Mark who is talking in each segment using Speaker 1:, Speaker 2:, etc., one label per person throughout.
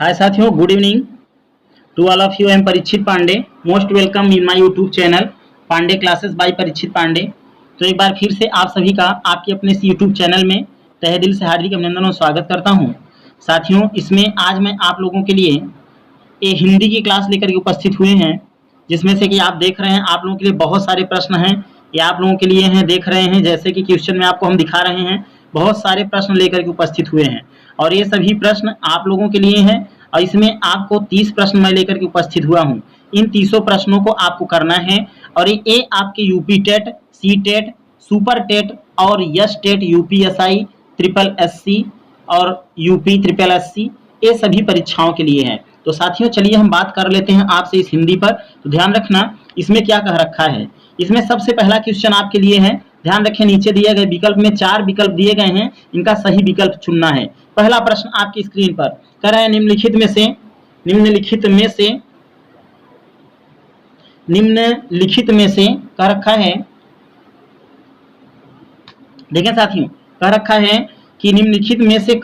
Speaker 1: हाय साथियों, good evening to all of you. I am Parikshit Pandey. Most welcome in my YouTube channel Pandey classes by Parikshit Pandey. तो एक बार फिर से आप सभी का आपके अपने इस यूट्यूब चैनल में तहे दिल से हार्दिक अभिनंदन और स्वागत करता हूं। साथियों, इसमें आज मैं आप लोगों के लिए एक हिंदी की क्लास लेकर के उपस्थित हुए हैं, जिसमें से कि आप देख रहे हैं आप लोगों के लिए बहुत सारे प्रश्न हैं। ये आप लोगों के लिए हैं, देख रहे हैं जैसे कि क्वेश्चन में आपको हम दिखा रहे हैं। बहुत सारे प्रश्न लेकर के उपस्थित हुए हैं और ये सभी प्रश्न आप लोगों के लिए हैं। और इसमें आपको 30 प्रश्न मैं लेकर के उपस्थित हुआ हूँ। इन 30 प्रश्नों को आपको करना है और ये आपके UP TET, C TET, super TET और S TET, UPSI, triple SC और यूपी ट्रिपल एससी, ये सभी परीक्षाओं के लिए है। तो साथियों, चलिए हम बात कर लेते हैं आपसे इस हिंदी पर। तो ध्यान रखना इसमें क्या कह रखा है। इसमें सबसे पहला क्वेश्चन आपके लिए है। ध्यान रखें, नीचे दिए गए विकल्प में 4 विकल्प दिए गए हैं, इनका सही विकल्प चुनना है। पहला प्रश्न आपकी स्क्रीन पर कह रहे हैं निम्नलिखित में से कह रखा है। देखें साथियों, कह रखा है कि निम्नलिखित में से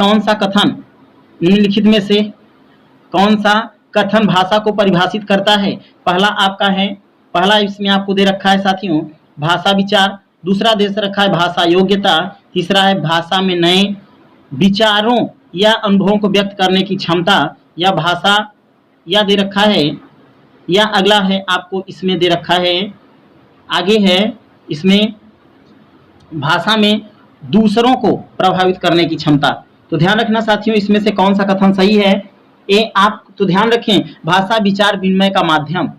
Speaker 1: कौन सा कथन भाषा को परिभाषित करता है। पहला इसमें आपको दे रखा है साथियों भाषा विचार, दूसरा दे रखा है भाषा योग्यता, तीसरा है भाषा में नए विचारों या अनुभवों को व्यक्त करने की क्षमता, या भाषा या दे रखा है, या अगला है आपको इसमें दे रखा है, आगे है इसमें भाषा में दूसरों को प्रभावित करने की क्षमता। तो ध्यान रखना साथियों, इसमें से कौन सा कथन सही है। आप तो ध्यान रखें, भाषा विचार विनिमय का माध्यम।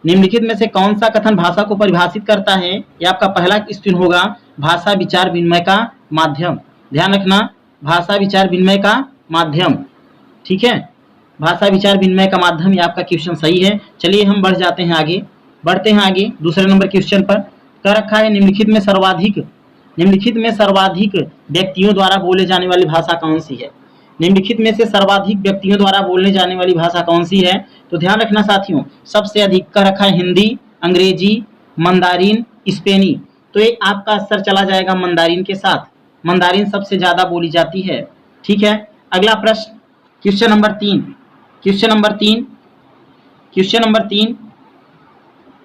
Speaker 1: निम्नलिखित में से कौन सा कथन भाषा को परिभाषित करता है। ये आपका पहला क्वेश्चन होगा, भाषा विचार विनिमय का माध्यम। ध्यान रखना, भाषा विचार विनिमय का माध्यम, ठीक है। भाषा विचार विनिमय का माध्यम, ये आपका क्वेश्चन सही है। चलिए हम बढ़ते हैं आगे दूसरे नंबर क्वेश्चन पर। कह रखा है निम्नलिखित में सर्वाधिक व्यक्तियों द्वारा बोले जाने वाली भाषा कौन सी है। निम्नलिखित में से सर्वाधिक व्यक्तियों द्वारा बोलने जाने वाली भाषा कौन सी है। तो ध्यान रखना साथियों, सबसे अधिक कह रखा है हिंदी, अंग्रेजी, मंदारिन, स्पेनी। तो ये आपका असर चला जाएगा मंदारिन के साथ। मंदारिन सबसे ज्यादा बोली जाती है, ठीक है। अगला प्रश्न क्वेश्चन नंबर 3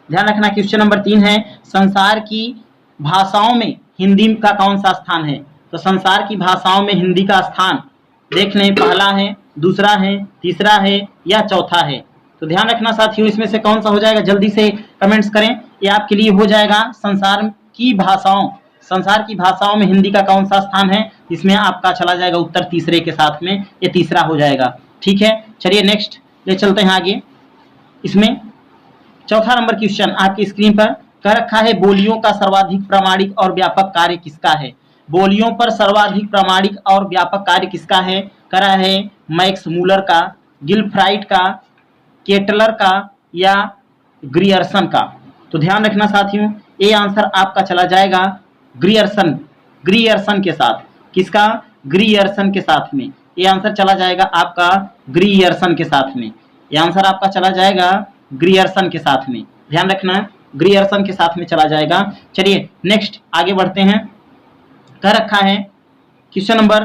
Speaker 1: ध्यान रखना, क्वेश्चन नंबर 3 है संसार की भाषाओं में हिंदी का कौन सा स्थान है। तो संसार की भाषाओं में हिंदी का स्थान देख लें, पहला है, दूसरा है, तीसरा है या चौथा है। तो ध्यान रखना साथियों, इसमें से कौन सा हो जाएगा, जल्दी से कमेंट्स करें। ये आपके लिए हो जाएगा संसार की भाषाओं में हिंदी का कौन सा स्थान है। इसमें आपका चला जाएगा उत्तर तीसरे के साथ में, ये तीसरा हो जाएगा, ठीक है। चलिए नेक्स्ट ले चलते हैं आगे। इसमें चौथा नंबर क्वेश्चन आपकी स्क्रीन पर कह रखा है, बोलियों का सर्वाधिक प्रामाणिक और व्यापक कार्य किसका है। बोलियों पर सर्वाधिक प्रामाणिक और व्यापक कार्य किसका है। करा है मैक्स मूलर का, गिलफ्राइड का, केटलर का या ग्रियर्सन का। तो ध्यान रखना साथियों, ये आंसर आपका चला जाएगा ग्रियर्सन के साथ। किसका, ग्रियर्सन के साथ में। ये आंसर चला जाएगा आपका ग्रियर्सन के साथ में। ये आंसर आपका चला जाएगा ग्रियर्सन के साथ में। ध्यान रखना, ग्रियर्सन के साथ में चला जाएगा। चलिए नेक्स्ट आगे बढ़ते हैं। कह रखा है क्वेश्चन नंबर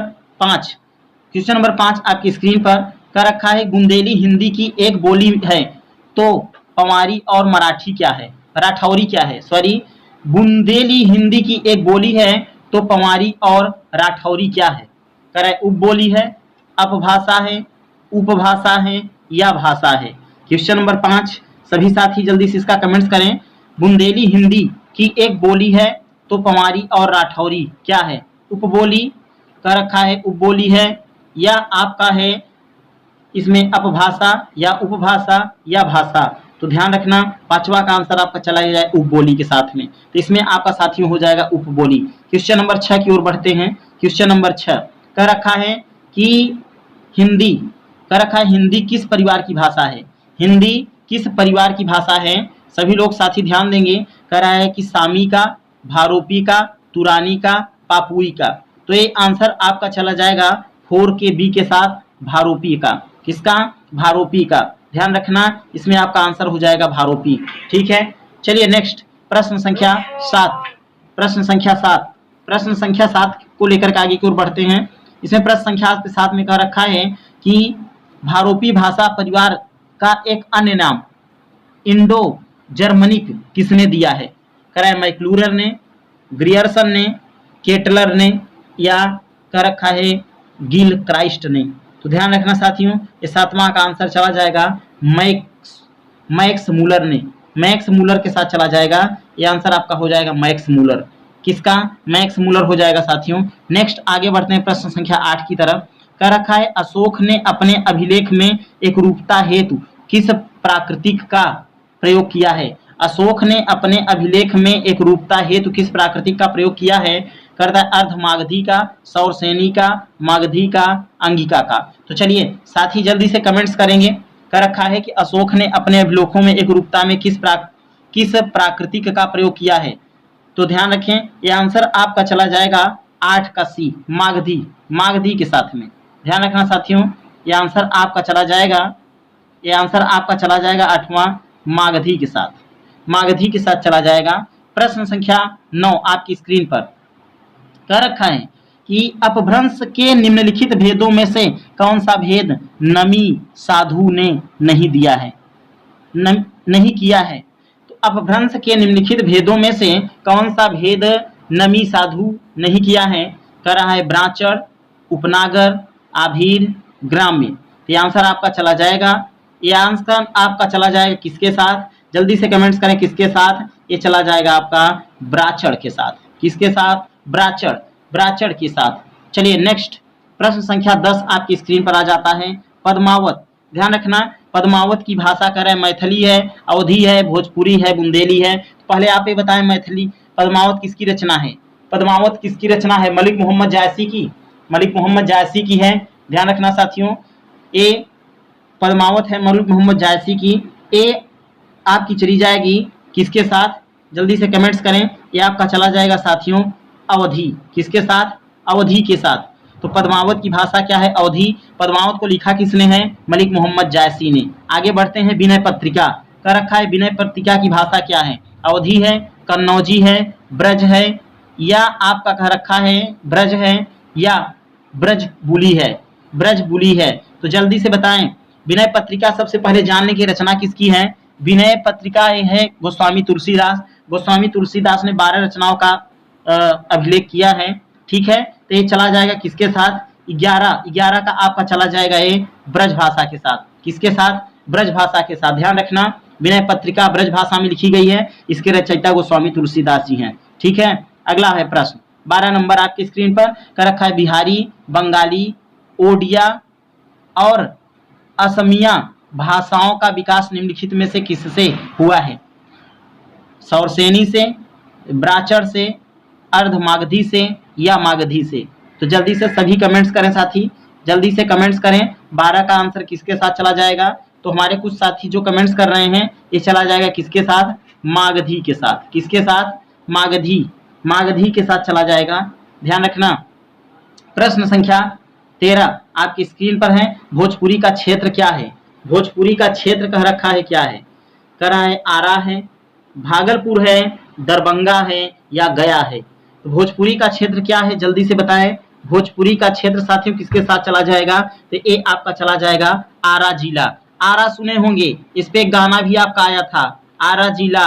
Speaker 1: 5 आपकी स्क्रीन पर कह रखा है, बुंदेली हिंदी की एक बोली है तो पंवारी और मराठी क्या है, राठौरी क्या है। बुंदेली हिंदी की एक बोली है तो पंवारी और राठौरी क्या है। कह रहा है उपबोली है, अपभाषा है, उपभाषा है या भाषा है। क्वेश्चन नंबर 5, सभी साथी जल्दी से इसका कमेंट्स करें। बुंदेली हिंदी की एक बोली है तो पंवारी और राठौरी क्या है। उपबोली कह रखा है, उपबोली है, या आपका है इसमें अपभाषा या उपभाषा या भाषा। तो ध्यान रखना, पांचवा का आंसर आपका चला जाए उपबोली के साथ में। तो इसमें आपका साथियों हो जाएगा उपबोली। क्वेश्चन नंबर 6 की ओर बढ़ते हैं। क्वेश्चन नंबर 6 कह रखा है कि हिंदी किस परिवार की भाषा है। हिंदी किस परिवार की भाषा है। सभी लोग साथी ध्यान देंगे। कह रहा है कि सामी का, भारोपी का, तुरानी का, पापुई का। तो ये आंसर आपका चला जाएगा 4 के बी के साथ, भारोपी का। किसका, भारोपी का। ध्यान रखना, इसमें आपका आंसर हो जाएगा भारोपी, ठीक है। चलिए नेक्स्ट प्रश्न संख्या 7 को लेकर के आगे की ओर बढ़ते हैं। इसमें प्रश्न संख्या 7 में कह रखा है कि भारोपी भाषा परिवार का एक अन्य नाम इंडो जर्मनिक किसने दिया है? करा मैक्लूरर ने, ग्रियर्सन ने, केटलर ने या कर रखा है गिल क्राइस्ट ने। तो ध्यान रखना साथियों, ये सातवां का आंसर चला जाएगा मैक्स मूलर ने। मैक्स मूलर के साथ चला जाएगा, ये आंसर आपका हो जाएगा मैक्स मूलर। किसका? मैक्स मूलर हो जाएगा साथियों। नेक्स्ट आगे बढ़ते हैं प्रश्न संख्या 8 की तरफ। कह रखा है अशोक ने अपने अभिलेख में एक रूपता हेतु किस प्राकृतिक का प्रयोग किया है? अशोक ने अपने अभिलेख में एक रूपता हेतु किस प्राकृतिक का प्रयोग किया है? करता है अर्धमागधी का, सौरसेनी का, मागधी का, अंगिका का। तो चलिए साथी जल्दी से कमेंट्स करेंगे। कर रखा है कि अशोक ने अपने अभिलेखों में एक रूपता में किस प्राकृतिक का प्रयोग किया है? तो ध्यान रखें, यह आंसर आपका चला जाएगा 8 का सी, मागधी। मागधी के साथ में ध्यान रखना साथियों, यह आंसर आपका चला जाएगा, यह आंसर आपका चला जाएगा 8वां मागधी के साथ। मागधी के साथ चला जाएगा। प्रश्न संख्या 9 आपकी स्क्रीन पर कह रखा है कि अपभ्रंश के निम्नलिखित भेदों में से कौन सा भेद नमी साधु ने नहीं दिया है? नहीं किया है। तो अपभ्रंश के निम्नलिखित भेदों में से कौन सा भेद नमी साधु नहीं किया है? कह रहा है ब्राचड़, उपनागर, आभीर, ग्राम्य। तो ये आंसर आपका चला जाएगा, ये आंसर आपका चला जाएगा किसके साथ? जल्दी से कमेंट्स करें किसके साथ? ये चला जाएगा आपका ब्राचड़ के साथ। किसके साथ? ब्राचड़, ब्राचड़ के साथ। चलिए नेक्स्ट प्रश्न संख्या 10 आपकी स्क्रीन पर आ जाता है। पद्मावत, ध्यान रखना पद्मावत की भाषा करें मैथिली है, अवधी है, भोजपुरी है, बुंदेली है। तो पहले आप ये बताएं मैथिली पद्मावत किसकी रचना है? पद्मावत किसकी रचना है? मलिक मोहम्मद जायसी की, मलिक मोहम्मद जायसी की है। ध्यान रखना साथियों, ए पद्मावत है मलिक मोहम्मद जायसी की। ए आपकी चली जाएगी किसके साथ? जल्दी से कमेंट्स करें। ये आपका चला जाएगा साथियों अवधी। किसके साथ? अवधी के साथ। तो पद्मावत की भाषा क्या है? अवधी। पद्मावत को लिखा किसने है? मलिक मोहम्मद जायसी ने। आगे बढ़ते हैं विनय पत्रिका। कर रखा है विनय पत्रिका की भाषा क्या है? अवधी है, कन्नौजी है, ब्रज है, या आपका कह रखा है ब्रज है या ब्रज बुली है? ब्रज बुली है। तो जल्दी से बताएं विनय पत्रिका सबसे पहले जानने की रचना किसकी है? विनय पत्रिका है गोस्वामी तुलसीदास। गोस्वामी तुलसीदास ने 12 रचनाओं का अभिलेख किया है। ठीक है, तो ये चला जाएगा किसके साथ? 11 का आपका चला जाएगा ये ब्रज भाषा के साथ। किसके साथ? ब्रज भाषा के साथ। ध्यान रखना विनय पत्रिका ब्रज भाषा में लिखी गई है, इसके रचयिता गोस्वामी तुलसीदास जी हैं। ठीक है, अगला है प्रश्न 12 नंबर आपकी स्क्रीन पर। कर रखा है बिहारी, बंगाली, ओडिया और असमिया भाषाओं का विकास निम्नलिखित में से किससे हुआ है? सौरसेनी से, ब्राचड़ से, अर्धमागधी से या मागधी से? तो जल्दी से सभी कमेंट्स करें साथी, जल्दी से कमेंट्स करें। 12 का आंसर किसके साथ चला जाएगा? तो हमारे कुछ साथी जो कमेंट्स कर रहे हैं ये चला जाएगा किसके साथ? मागधी के साथ। किसके साथ? मागधी, मागधी के साथ चला जाएगा। ध्यान रखना प्रश्न संख्या 13 आपकी स्क्रीन पर है। भोजपुरी का क्षेत्र क्या है? भोजपुरी का क्षेत्र कह रखा है क्या है? कह रहा है आरा है, भागलपुर है, दरभंगा है या गया है? तो भोजपुरी का क्षेत्र क्या है? जल्दी से बताएं। भोजपुरी का क्षेत्र साथियों किसके साथ चला जाएगा? तो ये आपका चला जाएगा आरा जिला। आरा सुने होंगे, इस पे एक गाना भी आपका आया था, आरा जिला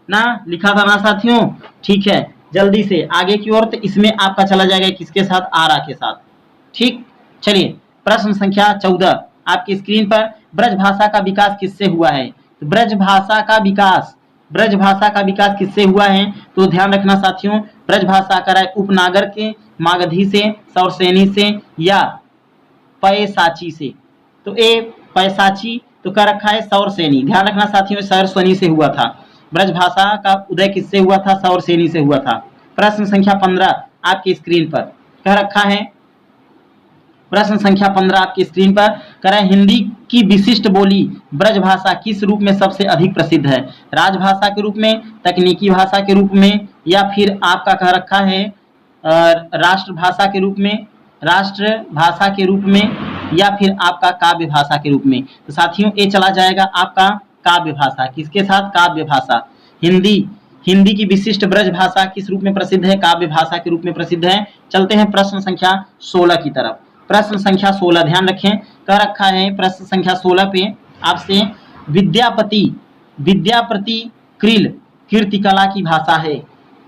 Speaker 1: ना, लिखा था ना साथियों? ठीक है, जल्दी से आगे की ओर। तो इसमें आपका चला जाएगा किसके साथ? आरा के साथ। ठीक, चलिए प्रश्न संख्या 14 आपकी स्क्रीन पर। ब्रज भाषा का विकास किससे हुआ है? तो ब्रज भाषा का विकास, ब्रज भाषा का विकास किससे हुआ है? तो ध्यान रखना साथियों ब्रज भाषा का है उपनागर के, मागधी से, सौरसेनी से या पैसाची से? तो ए पैसाची तो कर रखा है सौरसेनी। ध्यान रखना साथियों सौरसेनी से हुआ था। ब्रज भाषा का उदय किससे हुआ था? सौरसेनी से हुआ था। प्रश्न संख्या 15 आपकी स्क्रीन पर कह रखा है। प्रश्न संख्या 15 आपकी स्क्रीन पर कह रहा है हिंदी की विशिष्ट बोली ब्रज भाषा किस रूप में सबसे अधिक प्रसिद्ध है? राजभाषा के रूप में, तकनीकी भाषा के रूप में या फिर आपका कह रखा है राष्ट्रभाषा के रूप में, राष्ट्र भाषा के रूप में या फिर आपका काव्य भाषा के रूप में? तो साथियों ये चला जाएगा आपका काव्य भाषा। किसके साथ? काव्य भाषा। हिंदी की विशिष्ट ब्रज भाषा किस रूप में प्रसिद्ध है? काव्य भाषा के रूप में प्रसिद्ध है। चलते हैं प्रश्न संख्या 16 की तरफ। प्रश्न संख्या 16 ध्यान रखें, कह रखा है प्रश्न संख्या 16 पे आपसे विद्यापति विद्यापति कृल कीर्तिकला की भाषा है।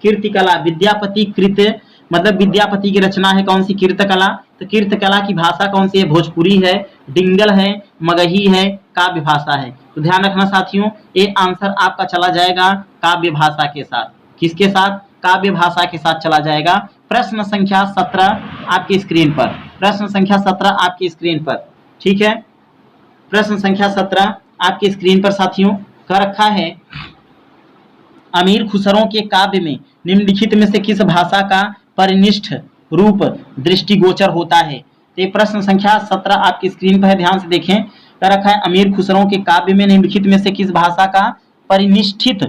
Speaker 1: कीर्तिकला विद्यापति कृत मतलब विद्यापति की रचना है कौन सी? कीर्तिकला। तो कीर्तिकला की भाषा कौन सी है? भोजपुरी है, डिंगल है, मगही है, काव्य भाषा है। तो ध्यान रखना साथियों, ये आंसर आपका चला जाएगा काव्य भाषा के साथ। किसके साथ? काव्य भाषा के साथ चला जाएगा। प्रश्न संख्या 17 आपकी स्क्रीन पर, प्रश्न संख्या 17 आपकी स्क्रीन पर, ठीक है। प्रश्न संख्या 17 आपकी स्क्रीन पर साथियों कह रखा है अमीर खुसरो के काव्य में निम्नलिखित में से किस भाषा का परिनिष्ठ रूप दृष्टिगोचर होता है? तो ये प्रश्न संख्या 17 आपकी स्क्रीन पर है, ध्यान से देखें। कह रखा है अमीर खुसरो के काव्य में निम्नलिखित में से किस भाषा का परिनिष्ठित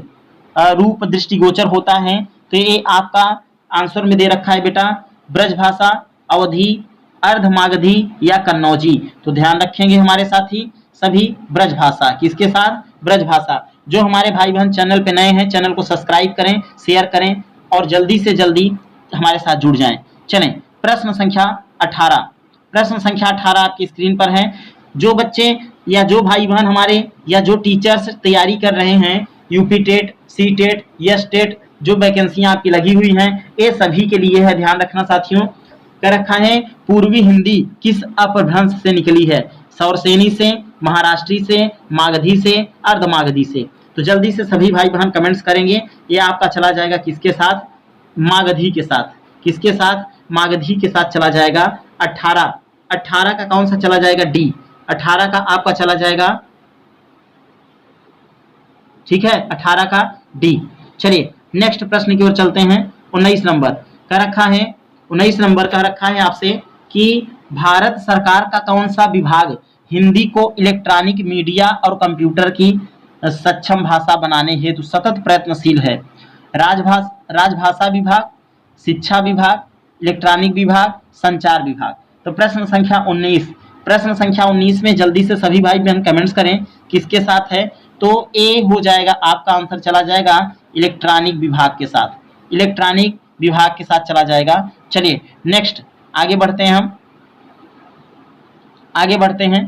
Speaker 1: रूप दृष्टिगोचर होता है? तो ये आपका आंसर में दे रखा है बेटा ब्रजभाषा, अवधी, अर्धमागधी या कन्नौजी। तो ध्यान रखेंगे हमारे साथी सभी ब्रजभाषा। किसके साथ? ब्रजभाषा। जो हमारे भाई बहन चैनल पे नए हैं, चैनल को सब्सक्राइब करें, शेयर करें और जल्दी से जल्दी हमारे साथ जुड़ जाएं। चलें प्रश्न संख्या 18, प्रश्न संख्या 18 आपकी स्क्रीन पर है। जो बच्चे या जो भाई बहन हमारे या जो टीचर्स तैयारी कर रहे हैं UP TET, C TET, S TET, जो वैकेंसियां आपकी लगी हुई हैं, ये सभी के लिए है, ध्यान रखना साथियों। कह रखा है पूर्वी हिंदी किस अपभ्रंश से निकली है? सौरसेनी से, महाराष्ट्री से, मागधी से, अर्धमागधी से। तो जल्दी से सभी भाई बहन कमेंट्स करेंगे। ये आपका चला जाएगा किसके साथ? मागधी के साथ। किसके साथ? मागधी के साथ चला जाएगा। 18 का कौन सा चला जाएगा? डी। 18 का आपका चला जाएगा, ठीक है, 18 का डी। चलिए नेक्स्ट प्रश्न की ओर चलते हैं। 19 नंबर कह रखा है, 19 नंबर कह रखा है आपसे कि भारत सरकार का कौन सा विभाग हिंदी को इलेक्ट्रॉनिक मीडिया और कंप्यूटर की सक्षम भाषा बनाने हेतु सतत प्रयत्नशील है? राजभाषा विभाग, शिक्षा विभाग, इलेक्ट्रॉनिक विभाग, संचार विभाग। तो प्रश्न संख्या 19, प्रश्न संख्या 19 में जल्दी से सभी भाई बहन कमेंट्स करें किसके साथ है? तो ए हो जाएगा, आपका आंसर चला जाएगा इलेक्ट्रॉनिक विभाग के साथ, इलेक्ट्रॉनिक विभाग के साथ चला जाएगा। चलिए नेक्स्ट आगे बढ़ते हैं, हम आगे बढ़ते हैं,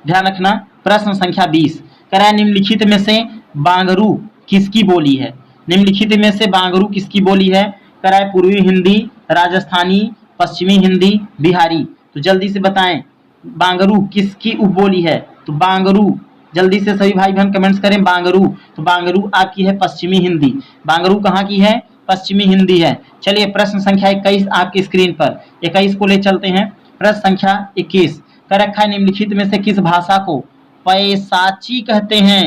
Speaker 1: ध्यान रखना। प्रश्न संख्या 20 कह रहा है निम्नलिखित में से बांगरू किसकी बोली है? निम्नलिखित में से बांगरू किसकी बोली है? कह रहा है पूर्वी हिंदी, राजस्थानी, पश्चिमी हिंदी, बिहारी। तो जल्दी से बताएं बांगरू किसकी उपबोली है? तो बांगरू, जल्दी से सभी भाई बहन कमेंट्स करें बांगरू। तो बांगरू आपकी है पश्चिमी हिंदी। बांगरू कहाँ की है? पश्चिमी हिंदी है। चलिए प्रश्न संख्या 21 आपकी स्क्रीन पर, 21 को ले चलते हैं। प्रश्न संख्या 21 कह रखा है निम्नलिखित में से किस भाषा को पैसाची कहते हैं?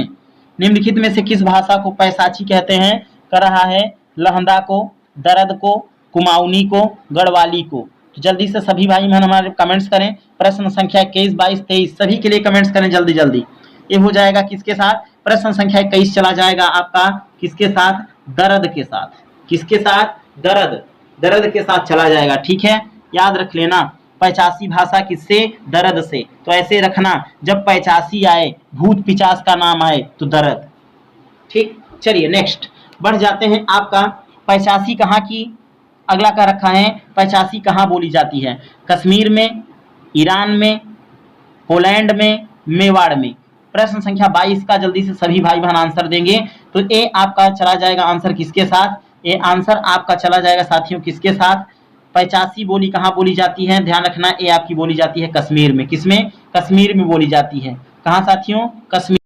Speaker 1: निम्नलिखित में से किस भाषा को पैसाची कहते हैं? कह रहा है लहंदा को, दरद को, कुमाऊनी को, गढ़वाली को। तो जल्दी से सभी भाई बहन हमारे कमेंट्स करें। प्रश्न संख्या 21, 22, 23 सभी के लिए कमेंट्स करें जल्दी जल्दी। ये हो जाएगा किसके साथ? प्रश्न संख्या 21 चला जाएगा आपका किसके साथ? दरद के साथ। किसके साथ? दरद, दरद के साथ चला जाएगा, ठीक है। याद रख लेना पैचासी भाषा किससे? दरद से। तो ऐसे रखना जब पैचासी आए, भूत पिचास का नाम आए तो दरद, ठीक। चलिए नेक्स्ट बढ़ जाते हैं। आपका पैचासी कहाँ की? अगला का रखा है पैचासी कहाँ बोली जाती है? कश्मीर में, ईरान में, पोलैंड में, मेवाड़ में। प्रश्न संख्या 22 का जल्दी से सभी भाई बहन आंसर देंगे। तो ये आपका चला जाएगा आंसर किसके साथ? ये आंसर आपका चला जाएगा साथियों किसके साथ? पैचासी बोली कहाँ बोली जाती है? ध्यान रखना ये आपकी बोली जाती है कश्मीर में। किसमें? कश्मीर में बोली जाती है। कहाँ साथियों? कश्मीर।